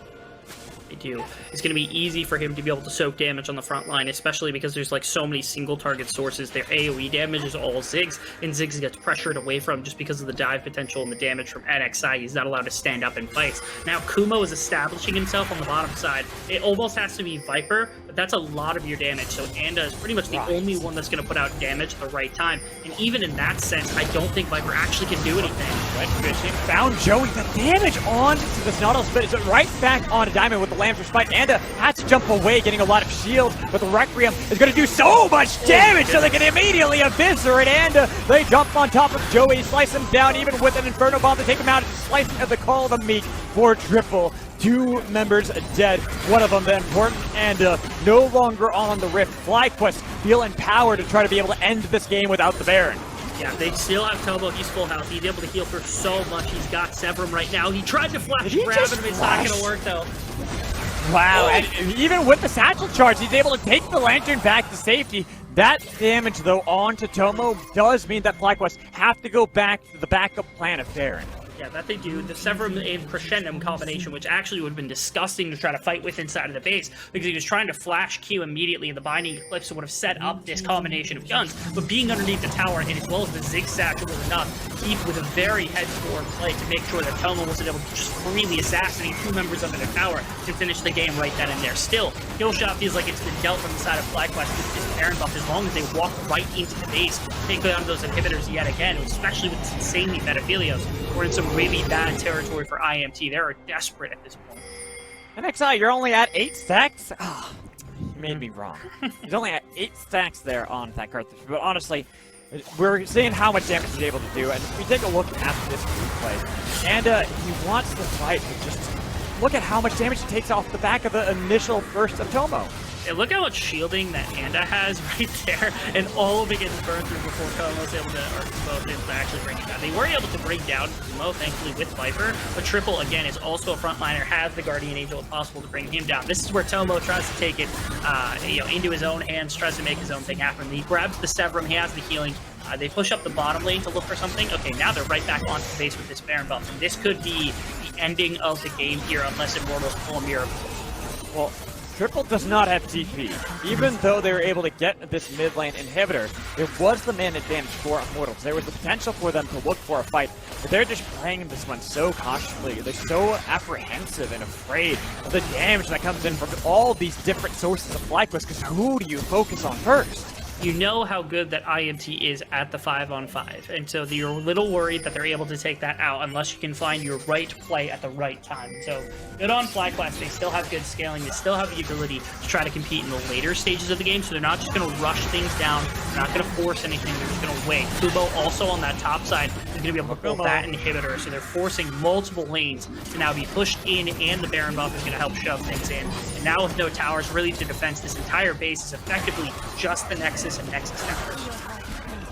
They do. It's going to be easy for him to be able to soak damage on the front line, especially because there's like so many single target sources. Their AoE damage is all Ziggs, and Ziggs gets pressured away from just because of the dive potential and the damage from NXI. He's not allowed to stand up in fights. Now Kumo is establishing himself on the bottom side. It almost has to be Viper, but that's a lot of your damage. So Anda is pretty much the only one that's going to put out damage at the right time. And even in that sense, I don't think Viper actually can do anything. Red Fishing found Joey. The damage on to this Nautilus, but it's right back on to Diamond with the Lamb's Respite. Anda has to jump away, getting a lot of shield, but the Requiem is going to do so much damage, so they can immediately eviscerate Anda. They jump on top of Joey, slice him down, even with an Inferno Bomb to take him out, slice at the Call of the Meek for Triple. 2 members dead, one of them the important Anda, no longer on the Rift. FlyQuest feel empowered to try to be able to end this game without the Baron. Yeah, they still have Tomo. He's full health. He's able to heal for so much. He's got Severum right now. He tried to flash grab him. It's not going to work, though. Wow, and even with the satchel charge, he's able to take the Lantern back to safety. That damage, though, onto Tomo does mean that FlyQuest have to go back to the backup plan of Baron. Yeah, that they do. The Severum and Crescendum combination, which actually would have been disgusting to try to fight with inside of the base, because he was trying to flash Q immediately, and the Binding Eclipse would have set up this combination of guns. But being underneath the tower, and as well as the Zigzag, was enough to keep with a very head-forward play to make sure that Tomo wasn't able to just freely assassinate 2 members under the tower to finish the game right then and there. Still, Killshot feels like it's been dealt from the side of FlyQuest with this Baron buff as long as they walk right into the base, take down those inhibitors yet again, especially with this insanely Metaphilios. We're in some really bad territory for IMT. They are desperate at this point. NXI, you're only at 8 stacks? Oh, you made me wrong. He's only at 8 stacks there on that Karthus. But honestly, we're seeing how much damage he's able to do. And if we take a look at this replay, and he wants to fight, but just look at how much damage he takes off the back of the initial burst of Tomo. Yeah, look how much shielding that Anda has right there, and all of it gets burned through before Tomo's able to, or both able to actually bring it down. They were able to bring down Kumo, thankfully, with Viper, but Triple, again, is also a frontliner, has the Guardian Angel, if possible, to bring him down. This is where Tomo tries to take it into his own hands, tries to make his own thing happen. He grabs the Severum, he has the healing. They push up the bottom lane to look for something. Okay, now they're right back onto the base with this Baron buff, and this could be the ending of the game here, unless Immortals pull a miracle. Well, Triple does not have TP. Even though they were able to get this mid lane inhibitor, it was the man advantage for Immortals. There was the potential for them to look for a fight, but they're just playing this one so cautiously. They're so apprehensive and afraid of the damage that comes in from all these different sources of FlyQuest, because who do you focus on first? You know how good that IMT is at the 5-on-5, and so you're a little worried that they're able to take that out unless you can find your right play at the right time. So good on FlyQuest. They still have good scaling. They still have the ability to try to compete in the later stages of the game, so they're not just going to rush things down. They're not going to force anything. They're just going to wait. Kubo also on that top side is going to be able to pull that inhibitor, so they're forcing multiple lanes to now be pushed in, and the Baron buff is going to help shove things in. And now with no towers, really to defense, this entire base is effectively just the Nexus and Nexus towers.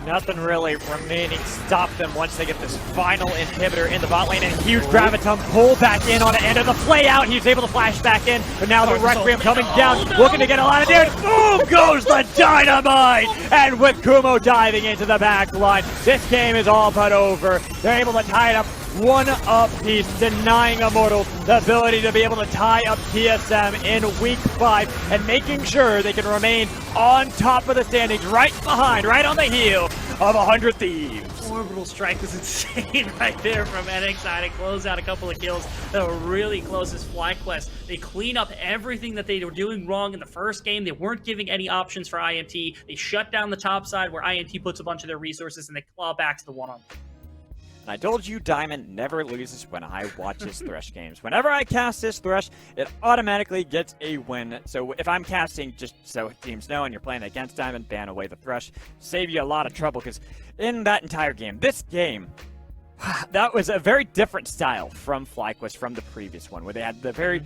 Nothing really remaining stop them once they get this final inhibitor in the bot lane, and a huge Graviton pull back in on it, and the play out, he's able to flash back in, but now the Requiem coming down, looking to get a lot of damage. Boom goes the dynamite! And with Kumo diving into the back line, this game is all but over. They're able to tie it up one apiece, denying Immortals the ability to be able to tie up TSM in Week 5 and making sure they can remain on top of the standings, right behind, right on the heel of 100 Thieves. Orbital strike was insane right there from NXI to close out a couple of kills that were really close as FlyQuest. They clean up everything that they were doing wrong in the first game. They weren't giving any options for IMT. They shut down the top side where IMT puts a bunch of their resources, and they claw back to the one-on-one. And I told you Diamond never loses when I watch his Thresh games. Whenever I cast this Thresh, it automatically gets a win. So if I'm casting, just so teams know, and you're playing against Diamond, ban away the Thresh. Save you a lot of trouble, because in that entire game, this game, that was a very different style from FlyQuest from the previous one, where they had the very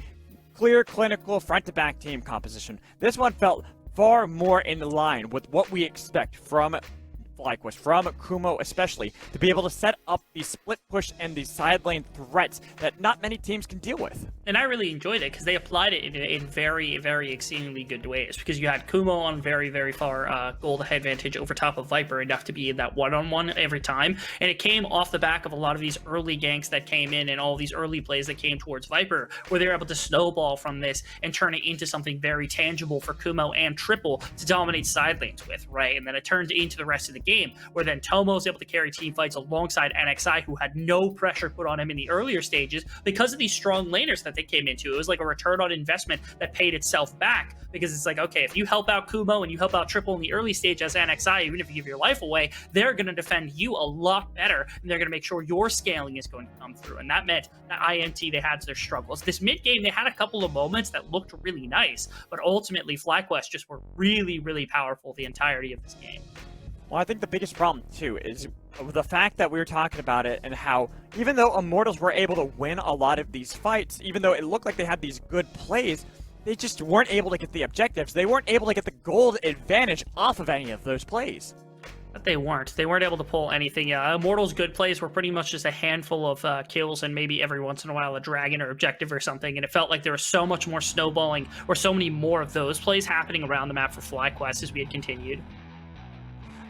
clear, clinical, front-to-back team composition. This one felt far more in line with what we expect from FlyQuest, from Kumo especially, to be able to set up the split push and the side lane threats that not many teams can deal with. And I really enjoyed it because they applied it in very, very exceedingly good ways, because you had Kumo on very, very far gold advantage over top of Viper, enough to be in that one-on-one every time. And it came off the back of a lot of these early ganks that came in and all these early plays that came towards Viper, where they were able to snowball from this and turn it into something very tangible for Kumo and Triple to dominate side lanes with, right? And then it turned into the rest of the game, where then Tomo was able to carry team fights alongside NXI, who had no pressure put on him in the earlier stages because of these strong laners that they came into. It was like a return on investment that paid itself back, because it's like, okay, if you help out Kumo and you help out Triple in the early stage as NXI, even if you give your life away, they're going to defend you a lot better, and they're going to make sure your scaling is going to come through. And that meant that IMT, they had their struggles. This mid game, they had a couple of moments that looked really nice, but ultimately FlyQuest just were really, really powerful the entirety of this game. Well, I think the biggest problem, too, is the fact that we were talking about it and how, even though Immortals were able to win a lot of these fights, even though it looked like they had these good plays, they just weren't able to get the objectives. They weren't able to get the gold advantage off of any of those plays. But they weren't. They weren't able to pull anything. Immortals' good plays were pretty much just a handful of kills and maybe every once in a while a dragon or objective or something. And it felt like there was so much more snowballing or so many more of those plays happening around the map for FlyQuest as we had continued.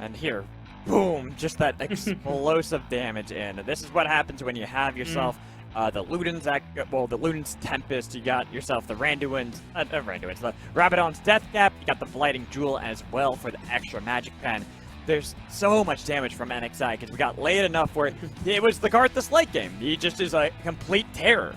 And here, boom, just that explosive damage in. This is what happens when you have yourself the Luden's Tempest, you got yourself the Randuin's, the Rabadon's Death Cap, you got the Blighting Jewel as well for the extra magic pen. There's so much damage from NXI because we got late enough where it was the Karthus late game. He just is a complete terror.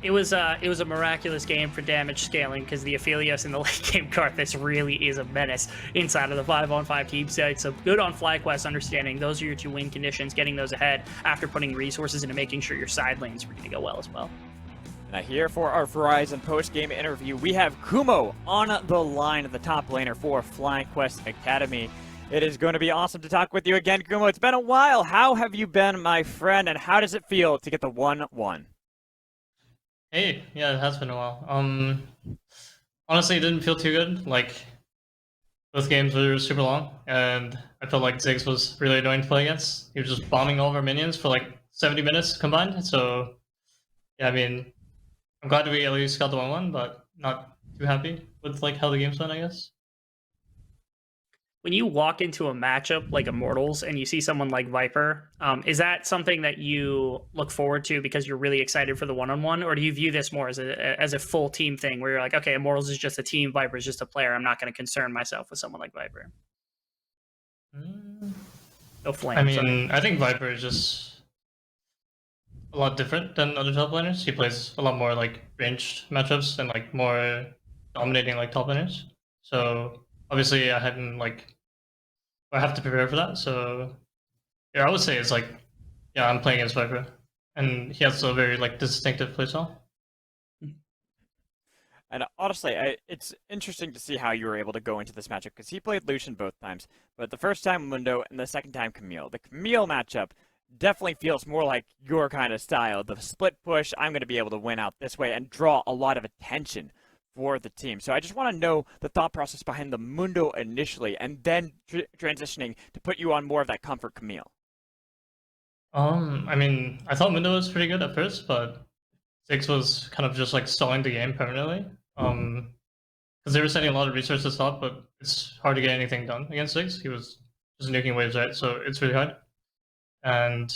It was a miraculous game for damage scaling, because the Aphelios in the late game Karthus really is a menace inside of the 5-on-5 team site. So good on FlyQuest understanding those are your two win conditions, getting those ahead after putting resources into making sure your side lanes were going to go well as well. And here for our Verizon post-game interview, we have Kumo on the line, the top laner for FlyQuest Academy. It is going to be awesome to talk with you again, Kumo. It's been a while. How have you been, my friend, and how does it feel to get the 1-1? Hey, yeah, it has been a while. Honestly, it didn't feel too good. Like, both games were super long, and I felt like Ziggs was really annoying to play against. He was just bombing all of our minions for like 70 minutes combined. So, yeah, I mean, I'm glad we at least got the 1-1, but not too happy with like how the game's went, I guess. When you walk into a matchup like Immortals and you see someone like Viper, is that something that you look forward to because you're really excited for the one-on-one, or do you view this more as a full team thing where you're like, okay, Immortals is just a team, Viper is just a player, I'm not going to concern myself with someone like Viper? No flame. I mean, I think Viper is just a lot different than other top laners. He plays a lot more like ranged matchups and like more dominating like top laners. So obviously I have to prepare for that. So yeah, I would say it's like, yeah, I'm playing against Viper, and he has a very like distinctive playstyle. And honestly, it's interesting to see how you were able to go into this matchup, because he played Lucian both times, but the first time Mundo and the second time Camille. The Camille matchup definitely feels more like your kind of style. The split push, I'm going to be able to win out this way and draw a lot of attention for the team. So I just want to know the thought process behind the Mundo initially, and then transitioning to put you on more of that comfort Camille. I mean, I thought Mundo was pretty good at first, but Ziggs was kind of just like stalling the game permanently. Because they were sending a lot of resources top, but it's hard to get anything done against Ziggs. He was just nuking waves, right? So it's really hard. And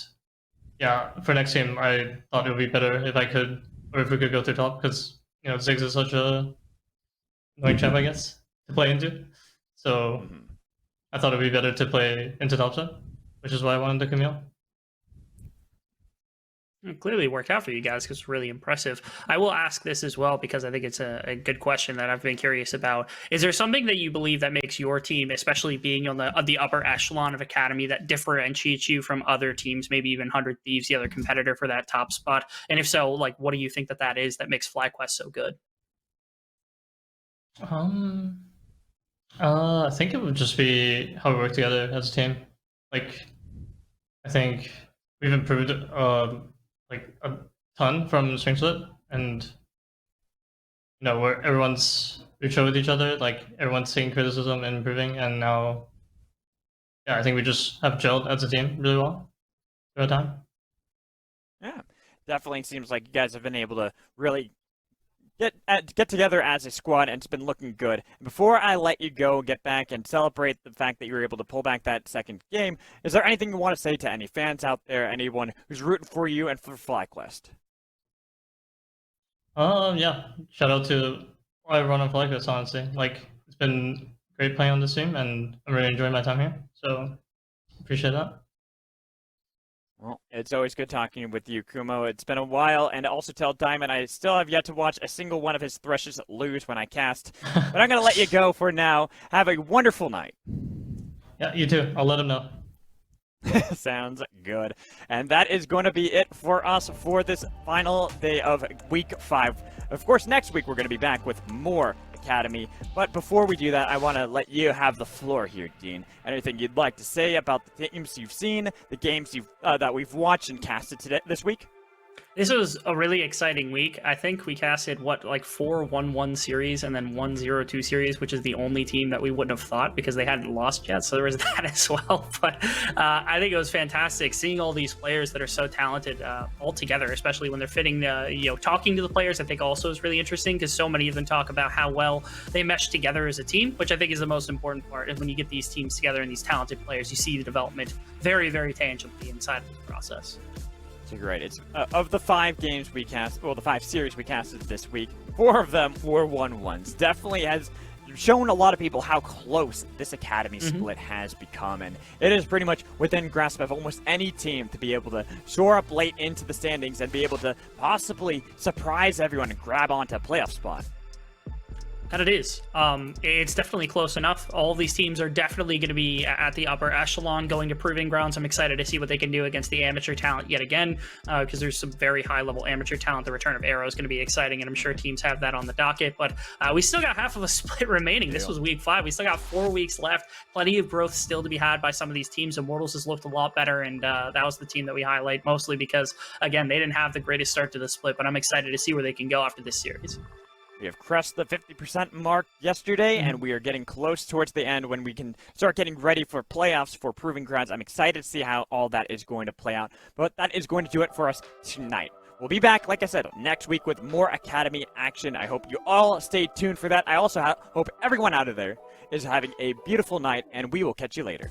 yeah, for next game, I thought it would be better if I could, or if we could go through top, because Ziggs is such a annoying champ, I guess, to play into. So I thought it would be better to play into top side, which is why I wanted the Camille. It clearly worked out for you guys because it's really impressive. I will ask this as well because I think it's a good question that I've been curious about. Is there something that you believe that makes your team, especially being on the upper echelon of Academy, that differentiates you from other teams, maybe even 100 Thieves, the other competitor for that top spot? And if so, like, what do you think that is that makes FlyQuest so good? I think it would just be how we work together as a team. Like, I think we've improved like a ton from Spring Split, and where everyone's mutual with each other, like everyone's taking criticism and improving, and now, yeah, I think we just have gelled as a team really well throughout time. Yeah, definitely seems like you guys have been able to really get together as a squad, and it's been looking good. Before I let you go, get back and celebrate the fact that you were able to pull back that second game, is there anything you want to say to any fans out there, anyone who's rooting for you and for FlyQuest? Yeah, shout out to everyone on FlyQuest, honestly. Like, it's been great playing on this team, and I'm really enjoying my time here, so appreciate that. Well, it's always good talking with you, Kumo. It's been a while, and also tell Diamond I still have yet to watch a single one of his Threshes lose when I cast. But I'm going to let you go for now. Have a wonderful night. Yeah, you too. I'll let him know. Sounds good. And that is going to be it for us for this final day of Week 5. Of course, next week we're going to be back with more Academy. But before we do that, I want to let you have the floor here, Dean. Anything you'd like to say about the teams you've seen, the games that we've watched and casted this week? This was a really exciting week. I think we casted, like 4 1-1 series and then 1 0-2 series, which is the only team that we wouldn't have thought because they hadn't lost yet. So there was that as well. But I think it was fantastic seeing all these players that are so talented all together, especially when they're fitting, talking to the players. I think also is really interesting because so many of them talk about how well they mesh together as a team, which I think is the most important part. And when you get these teams together and these talented players, you see the development very, very tangibly inside of the process. So you're right. It's of the 5 games we cast, well, the 5 series we casted this week, 4 of them were 1-1s. Definitely has shown a lot of people how close this Academy split has become, and it is pretty much within grasp of almost any team to be able to soar up late into the standings and be able to possibly surprise everyone and grab onto a playoff spot. And it is. It's definitely close enough. All of these teams are definitely going to be at the upper echelon going to proving grounds. I'm excited to see what they can do against the amateur talent yet again, because there's some very high-level amateur talent. The return of Arrow is going to be exciting, and I'm sure teams have that on the docket. But we still got half of a split remaining. This was week 5. We still got 4 weeks left. Plenty of growth still to be had by some of these teams. Immortals has looked a lot better, and that was the team that we highlight mostly because, again, they didn't have the greatest start to the split, but I'm excited to see where they can go after this series. We have crossed the 50% mark yesterday, and we are getting close towards the end when we can start getting ready for playoffs for Proving Grounds. I'm excited to see how all that is going to play out, but that is going to do it for us tonight. We'll be back, like I said, next week with more Academy action. I hope you all stay tuned for that. I also hope everyone out of there is having a beautiful night, and we will catch you later.